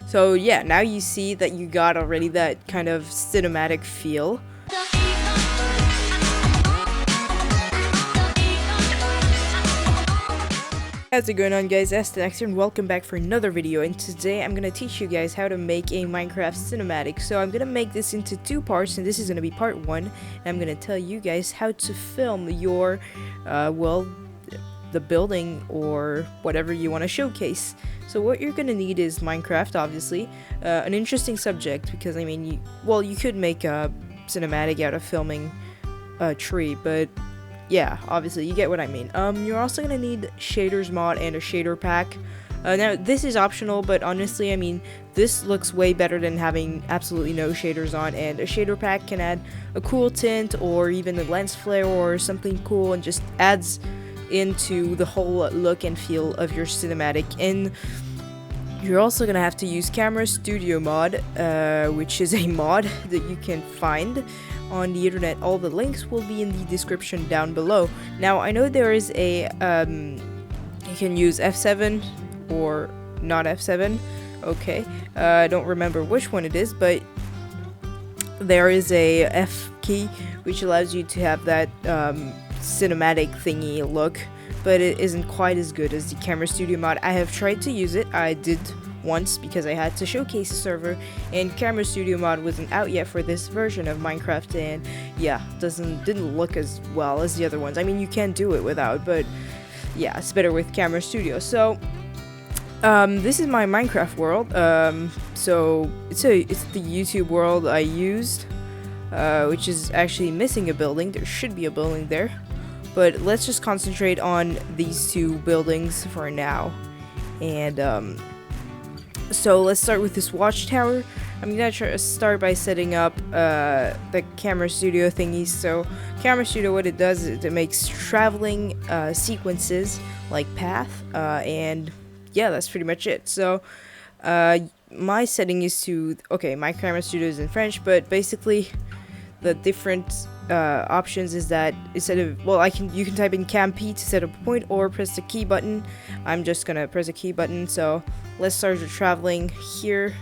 So yeah, now you see that you got already that kind of cinematic feel. How's it going on, guys? Astinax here and welcome back for another video, and today I'm gonna teach you guys how to make a Minecraft cinematic. So I'm gonna make this into two parts, and this is gonna be part one, and I'm gonna tell you guys how to film your the building or whatever you want to showcase. So what you're gonna need is Minecraft, obviously, an interesting subject, because I mean you could make a cinematic out of filming a tree, but yeah, obviously you get what I mean. You're also gonna need shaders mod and a shader pack. Now this is optional, but honestly, I mean, this looks way better than having absolutely no shaders on, and a shader pack can add a cool tint or even a lens flare or something cool, and just adds into the whole look and feel of your cinematic. And you're also gonna have to use Camera Studio mod, which is a mod that you can find on the internet. All the links will be in the description down below. Now I know there is a you can use F7 or not F7. Okay, I don't remember which one it is, but there is a F key which allows you to have that cinematic thingy look, but it isn't quite as good as the Camera Studio mod. I have tried to use it. I did once because I had to showcase a server, and Camera Studio mod wasn't out yet for this version of Minecraft, and yeah, didn't look as well as the other ones. I mean, you can do it without, but yeah, it's better with Camera Studio. So this is my Minecraft world. So it's the YouTube world I used, which is actually missing a building. There should be a building there, but let's just concentrate on these two buildings for now. And so let's start with this watchtower. I'm gonna try to start by setting up the Camera Studio thingies. So Camera Studio, what it does is it makes traveling sequences like path, and yeah, that's pretty much it. So my setting is to, okay, my Camera Studio is in French, but basically the different options is that instead of, well, you can type in cam P to set up a point, or press the key button. I'm just gonna press the key button. So let's start the traveling here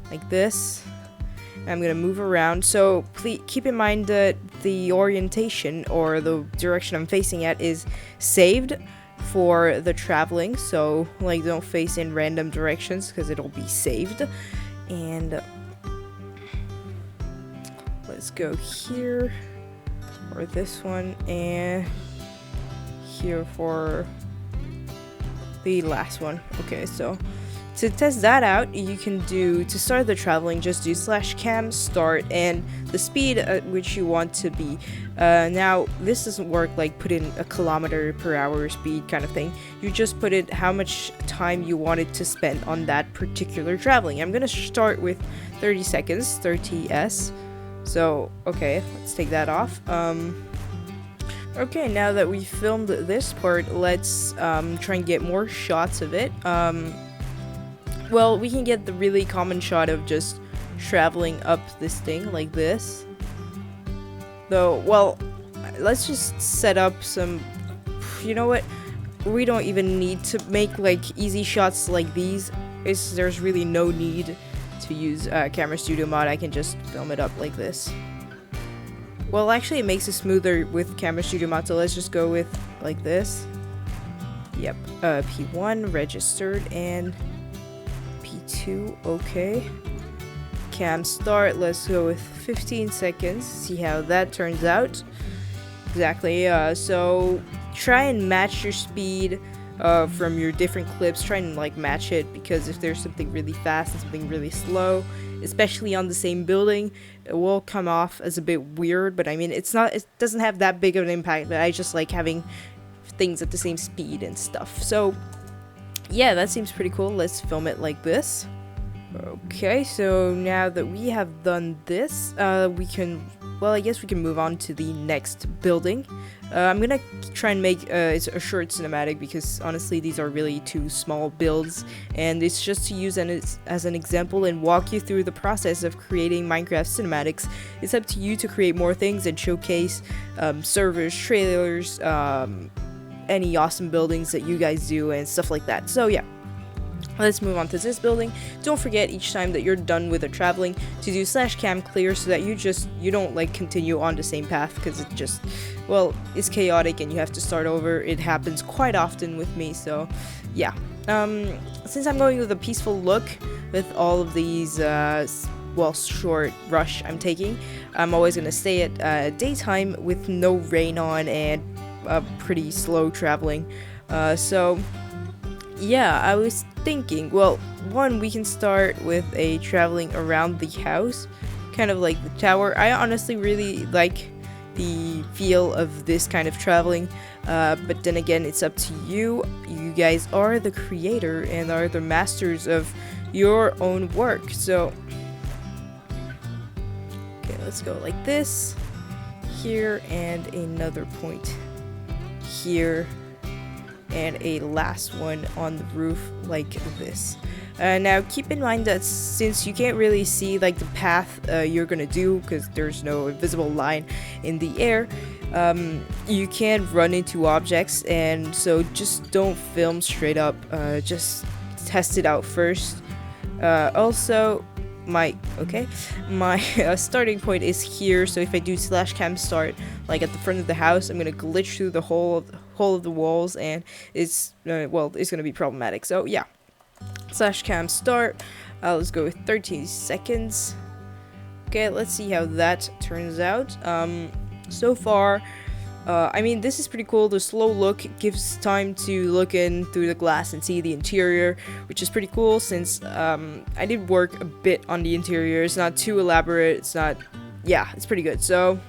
like this. I'm gonna move around. So please keep in mind that the orientation or the direction I'm facing at is saved for the traveling, so like don't face in random directions because it'll be saved. And let's go here for this one, and here for the last one. Okay, so to test that out, you can do, to start the traveling, just do /cam start and the speed at which you want to be. Now this doesn't work like put in a km/h speed kind of thing. You just put it how much time you wanted to spend on that particular traveling. I'm gonna start with 30 seconds, 30s. So okay, let's take that off. Okay, now that we filmed this part, let's try and get more shots of it. Well, we can get the really common shot of just traveling up this thing like this. Though, well, let's just set up some, you know what, we don't even need to make like easy shots like these. There's really no need to use Camera Studio mod. I can just film it up like this. Well, actually it makes it smoother with Camera Studio mod, so let's just go with like this. Yep, P1 registered and P2, okay. Cam start, let's go with 15 seconds, see how that turns out. Exactly, so try and match your speed from your different clips. Try and like match it, because if there's something really fast and something really slow, especially on the same building, it will come off as a bit weird. But I mean, it doesn't have that big of an impact, but I just like having things at the same speed and stuff. So yeah, that seems pretty cool. Let's film it like this. Okay, so now that we have done this, we can, well, I guess we can move on to the next building. I'm gonna try and make it's a short cinematic, because honestly these are really two small builds, and it's just to use as an example and walk you through the process of creating Minecraft cinematics. It's up to you to create more things and showcase servers, trailers, any awesome buildings that you guys do and stuff like that. So yeah, Let's move on to this building. Don't forget each time that you're done with the traveling to do /cam clear so that you don't like continue on the same path, because it just, well, it's chaotic and you have to start over. It happens quite often with me, so yeah. Since I'm going with a peaceful look with all of these short rush I'm taking, I'm always gonna stay at daytime with no rain on and pretty slow traveling. So yeah, I was thinking, well, one, we can start with a traveling around the house, kind of like the tower. I honestly really like the feel of this kind of traveling, but then again, it's up to you. You guys are the creator and are the masters of your own work. So okay, let's go like this here, and another point here, and a last one on the roof like this. Now keep in mind that since you can't really see like the path you're gonna do, because there's no invisible line in the air, you can run into objects, and so just don't film straight up, just test it out first. Also, my starting point is here, so if I do /cam start like at the front of the house, I'm gonna glitch through the hole of the walls, and it's gonna be problematic. So yeah, /cam start. Let's go with 13 seconds. Okay, let's see how that turns out. So far, I mean, this is pretty cool. The slow look gives time to look in through the glass and see the interior, which is pretty cool, since I did work a bit on the interior. It's not too elaborate. It's it's pretty good. So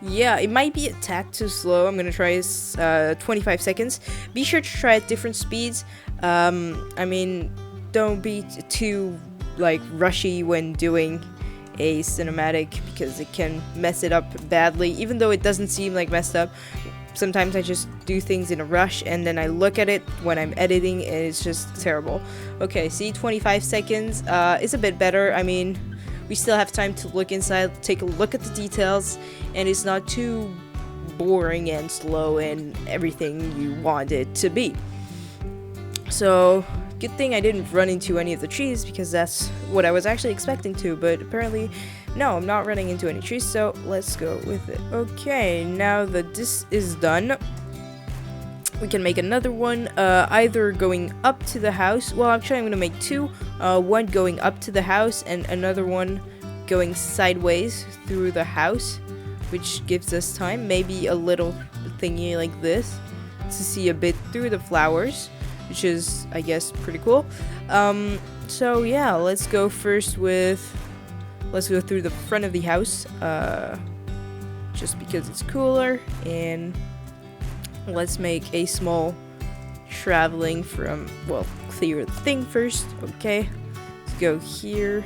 yeah, it might be a tad too slow. I'm gonna try 25 seconds. Be sure to try at different speeds. I mean, don't be too like rushy when doing a cinematic, because it can mess it up badly, even though it doesn't seem like messed up. Sometimes I just do things in a rush, and then I look at it when I'm editing, and it's just terrible. Okay, see, 25 seconds is a bit better. I mean, we still have time to look inside, take a look at the details, and it's not too boring and slow and everything you want it to be. So good thing I didn't run into any of the trees, because that's what I was actually expecting to, but apparently no, I'm not running into any trees, so let's go with it. Okay, now that this is done, we can make another one, either going up to the house. Well, actually I'm gonna make two, one going up to the house and another one going sideways through the house, which gives us time, maybe a little thingy like this, to see a bit through the flowers, which is, I guess, pretty cool. So yeah, let's go through the front of the house, just because it's cooler, and let's make a small traveling from, well, clear the thing first. Okay, let's go here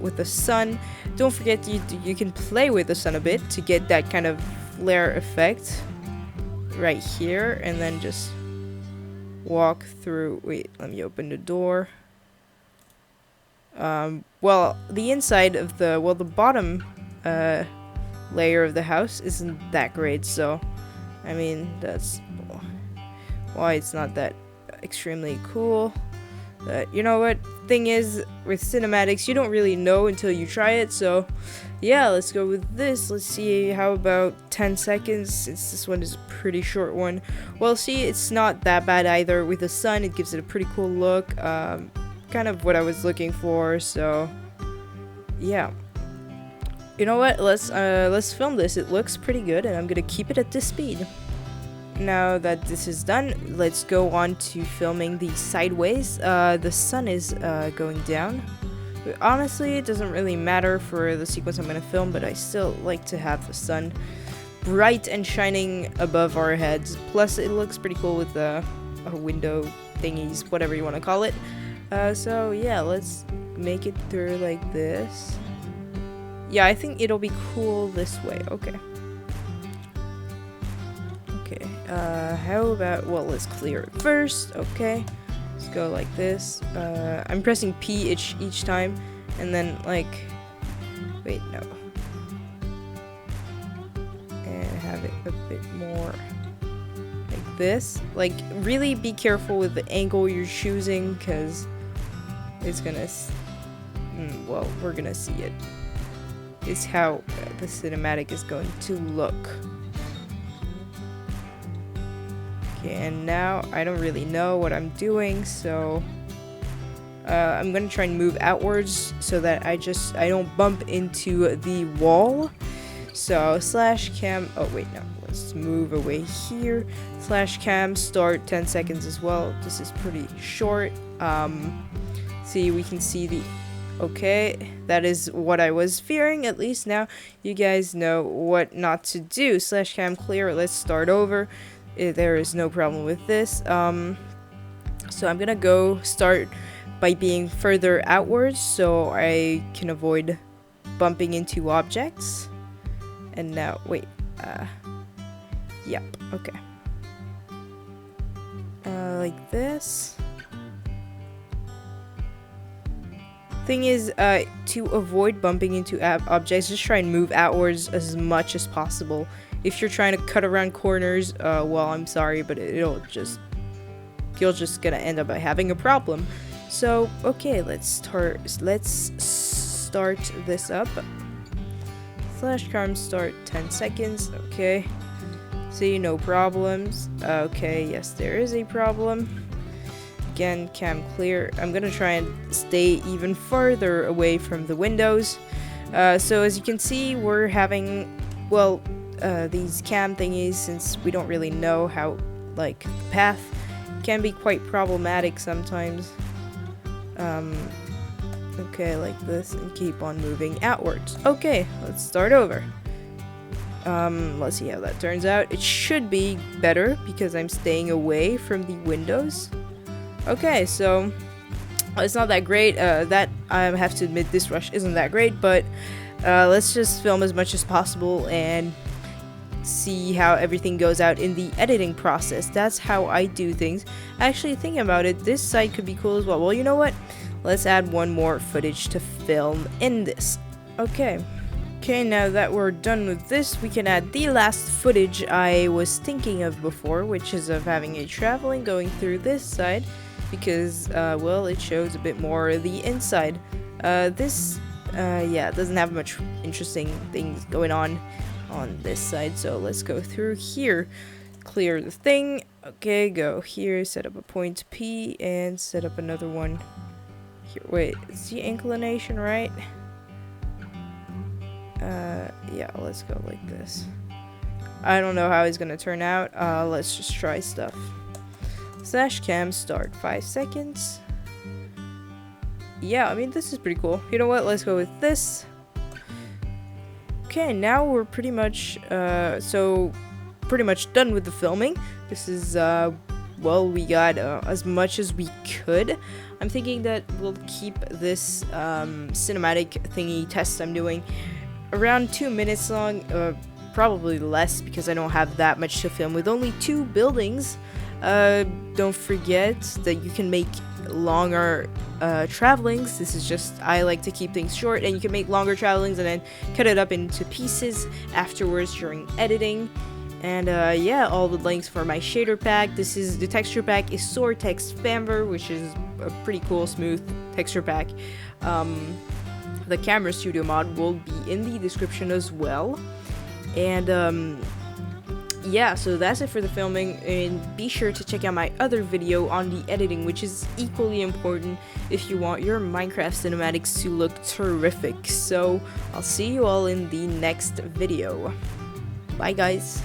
with the sun. Don't forget you can play with the sun a bit to get that kind of flare effect right here, and then just walk through. Wait, let me open the door. Well, the inside of the bottom layer of the house isn't that great, so I mean, that's why it's not that extremely cool. But you know what, thing is, with cinematics, you don't really know until you try it. So yeah, let's go with this. Let's see, how about 10 seconds, since this one is a pretty short one. Well, see, it's not that bad either. With the sun, it gives it a pretty cool look, kind of what I was looking for. So yeah, you know what, let's film this. It looks pretty good, and I'm gonna keep it at this speed. Now that this is done, let's go on to filming the sideways. The sun is going down. Honestly, it doesn't really matter for the sequence I'm gonna film, but I still like to have the sun bright and shining above our heads. Plus, it looks pretty cool with the window thingies, whatever you want to call it. So yeah, let's make it through like this. Yeah, I think it'll be cool this way. Okay. Okay, how about, well, let's clear it first. Okay, let's go like this. I'm pressing P each time, and then, like, wait, no. And have it a bit more like this. Like, really be careful with the angle you're choosing, because it's gonna well, we're gonna see it. It's how the cinematic is going to look. Okay, and now I don't really know what I'm doing, so I'm gonna try and move outwards so that I don't bump into the wall. So /cam, oh wait, no, let's move away here. /cam start 10 seconds as well. This is pretty short. See, we can see the, okay, that is what I was fearing. At least now you guys know what not to do. /cam clear, let's start over. There is no problem with this. So I'm gonna go start by being further outwards so I can avoid bumping into objects. And now, wait, yep, okay. Like this. Thing is, to avoid bumping into objects, just try and move outwards as much as possible. If you're trying to cut around corners, well, I'm sorry, but you're just gonna end up by having a problem. So, okay, let's start this up. /cam start 10 seconds, okay. See, no problems. Okay, yes, there is a problem. Again, cam clear. I'm gonna try and stay even farther away from the windows. So as you can see, we're having, well, these cam thingies, since we don't really know how, like, the path can be quite problematic sometimes. Okay, like this, and keep on moving outwards. Okay, let's start over. Let's see how that turns out. It should be better because I'm staying away from the windows. Okay, so it's not that great. That I have to admit, this rush isn't that great, but let's just film as much as possible and see how everything goes out in the editing process. That's how I do things. Actually, thinking about it, this side could be cool as well. Well, you know what? Let's add one more footage to film in this. Okay, now that we're done with this, we can add the last footage I was thinking of before, which is of having a traveling going through this side, because, well, it shows a bit more of the inside. This, yeah, doesn't have much interesting things going on this side, so let's go through here. Clear the thing. Okay, go here, set up a point P, and set up another one. Wait, is the inclination right? Yeah, let's go like this. I don't know how it's gonna turn out. Let's just try stuff. /cam start 5 seconds. Yeah, I mean, this is pretty cool. You know what? Let's go with this. Okay, now we're pretty much, pretty much done with the filming. This is, well, we got as much as we could. I'm thinking that we'll keep this cinematic thingy test I'm doing around 2 minutes long, probably less because I don't have that much to film with only 2 buildings. Don't forget that you can make longer travelings. This is just, I like to keep things short, and you can make longer travelings and then cut it up into pieces afterwards during editing. And yeah, all the links for my shader pack. This is the texture pack is Soartex Famber, which is a pretty cool smooth texture pack. The camera studio mod will be in the description as well. And yeah, so that's it for the filming, and be sure to check out my other video on the editing, which is equally important if you want your Minecraft cinematics to look terrific. So I'll see you all in the next video. Bye guys.